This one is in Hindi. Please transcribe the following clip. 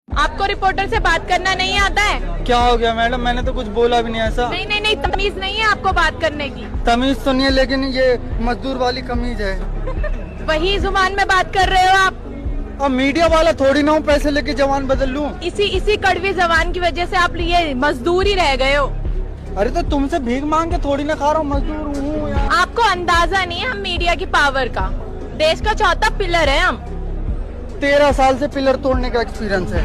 आपको रिपोर्टर से बात करना नहीं आता है? क्या हो गया मैडम, मैंने तो कुछ बोला भी नहीं ऐसा। नहीं नहीं नहीं, तमीज नहीं है आपको बात करने की। तमीज तो नहीं है, लेकिन ये मजदूर वाली कमीज है। वही जुबान में बात कर रहे हो आप। अब मीडिया वाला थोड़ी ना हूँ पैसे लेके जवान बदल लूं। इसी कड़वी जबान की वजह से आप ये मजदूर ही रह गए हो। अरे तो तुमसे भीख मांग के थोड़ी ना खा रहा हूँ, मजदूर हूँ यार। आपको अंदाजा नहीं है हम मीडिया की पावर का। देश का चौथा पिलर है हम। 13 साल से पिलर तोड़ने का एक्सपीरियंस है।